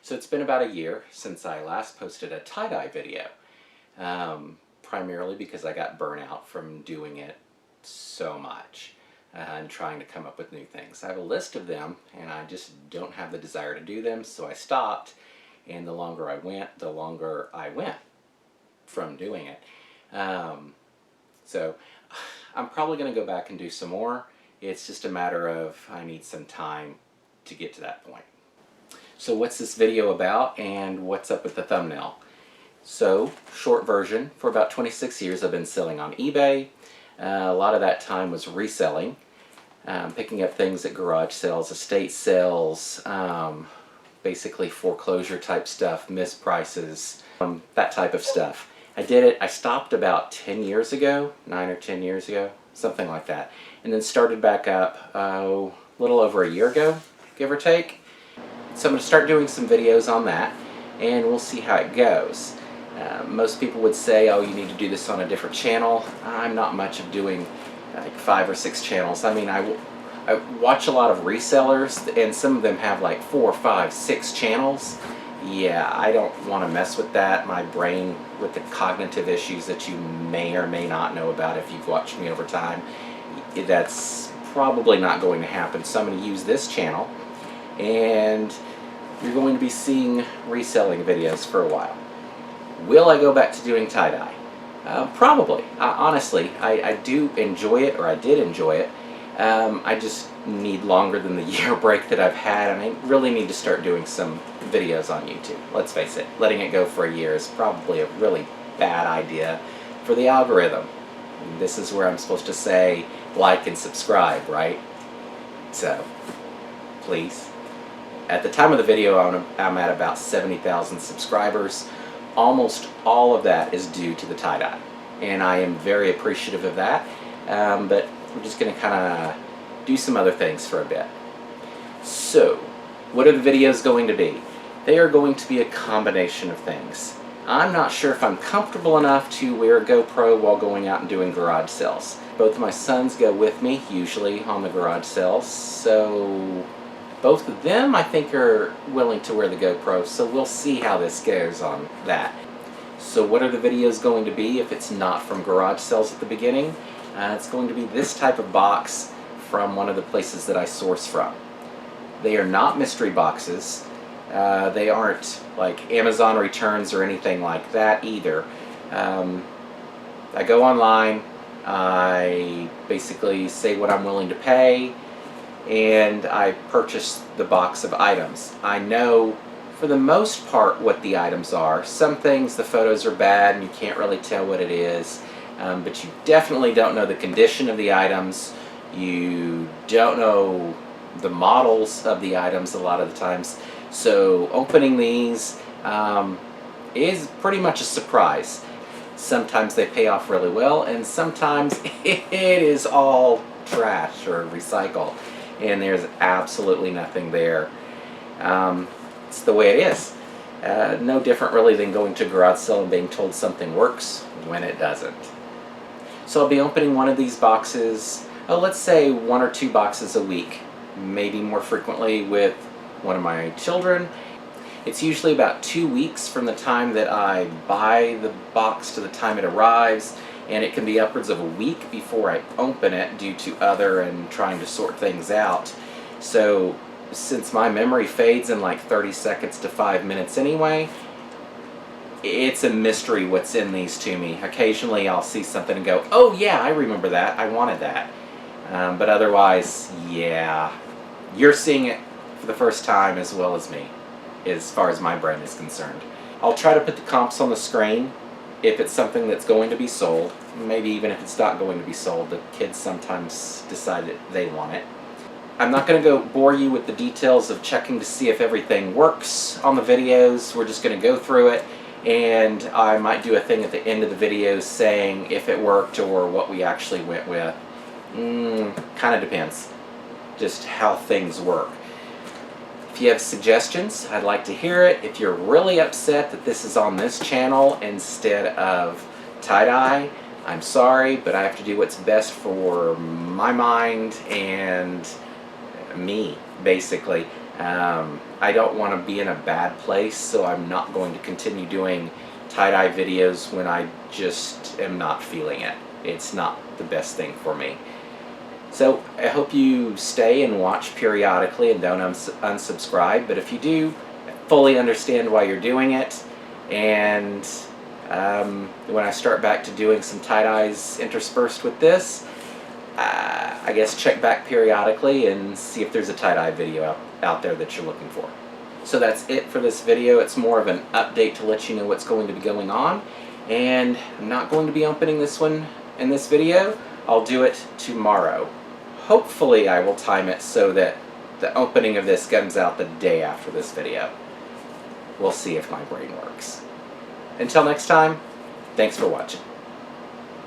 So it's been about a year since I last posted a tie-dye video, primarily because I got burnout from doing it so much and trying to come up with new things. I have a list of them and I just don't have the desire to do them, so I stopped, and the longer I went, the longer I went from doing it. So I'm probably going to go back and do some more. It's just a matter of I need some time to get to that point. So what's this video about and what's up with the thumbnail? So, short version, for about 26 years I've been selling on eBay. A lot of that time was reselling, picking up things at garage sales, estate sales, basically foreclosure type stuff, missed prices, that type of stuff. I stopped about 10 years ago, 9 or 10 years ago, something like that, and then started back up a little over a year ago, give or take. So I'm going to start doing some videos on that, and we'll see how it goes. Most people would say, oh, you need to do this on a different channel. I'm not much of doing like 5 or 6 channels. I mean, I watch a lot of resellers, and some of them have like 4, 5, 6 channels. Yeah, I don't want to mess with that. My brain, with the cognitive issues that you may or may not know about if you've watched me over time, that's probably not going to happen. So I'm going to use this channel, and you're going to be seeing reselling videos for a while. Will I go back to doing tie-dye? Probably. Honestly, I do enjoy it, or I did enjoy it. I just need longer than the year break that I've had, and I really need to start doing some videos on YouTube. Let's face it, letting it go for a year is probably a really bad idea for the algorithm. This is where I'm supposed to say like and subscribe, right? So, please. At the time of the video, I'm at about 70,000 subscribers. Almost all of that is due to the tie-dye, and I am very appreciative of that, but we're just going to kind of do some other things for a bit. So, what are the videos going to be? They are going to be a combination of things. I'm not sure if I'm comfortable enough to wear a GoPro while going out and doing garage sales. Both of my sons go with me, usually, on the garage sales, so both of them, I think, are willing to wear the GoPro, so we'll see how this goes on that. So what are the videos going to be if it's not from garage sales at the beginning? It's going to be this type of box from one of the places that I source from. They are not mystery boxes. They aren't like Amazon returns or anything like that either. I go online, I basically say what I'm willing to pay, and I purchase the box of items. I know for the most part what the items are. Some things, the photos are bad and you can't really tell what it is, but you definitely don't know the condition of the items. You don't know the models of the items a lot of the times. So opening these is pretty much a surprise. Sometimes they pay off really well, and sometimes it is all trash or recycle, and there's absolutely nothing there. It's the way it is. No different really than going to a garage sale and being told something works when it doesn't. So I'll be opening one of these boxes, let's say 1 or 2 boxes a week, maybe more frequently with one of my children. It's usually about 2 weeks from the time that I buy the box to the time it arrives, and it can be upwards of a week before I open it due to other and trying to sort things out. So since my memory fades in like 30 seconds to 5 minutes anyway, it's a mystery what's in these to me. Occasionally I'll see something and go, oh yeah, I remember that, I wanted that. But otherwise, yeah, you're seeing it for the first time as well as me, as far as my brain is concerned. I'll try to put the comps on the screen if it's something that's going to be sold. Maybe even if it's not going to be sold, the kids sometimes decide that they want it. I'm not going to go bore you with the details of checking to see if everything works on the videos. We're just going to go through it, and I might do a thing at the end of the video saying if it worked or what we actually went with. Kind of depends just how things work. If you have suggestions, I'd like to hear it. If you're really upset that this is on this channel instead of tie-dye, I'm sorry, but I have to do what's best for my mind and me, basically. I don't want to be in a bad place, so I'm not going to continue doing tie-dye videos when I just am not feeling it. It's not the best thing for me. So I hope you stay and watch periodically and don't unsubscribe, but if you do, I fully understand why you're doing it, and when I start back to doing some tie-dyes interspersed with this, I guess check back periodically and see if there's a tie-dye video out there that you're looking for. So that's it for this video. It's more of an update to let you know what's going to be going on, and I'm not going to be opening this one in this video. I'll do it tomorrow. Hopefully I will time it so that the opening of this comes out the day after this video. We'll see if my brain works. Until next time, thanks for watching.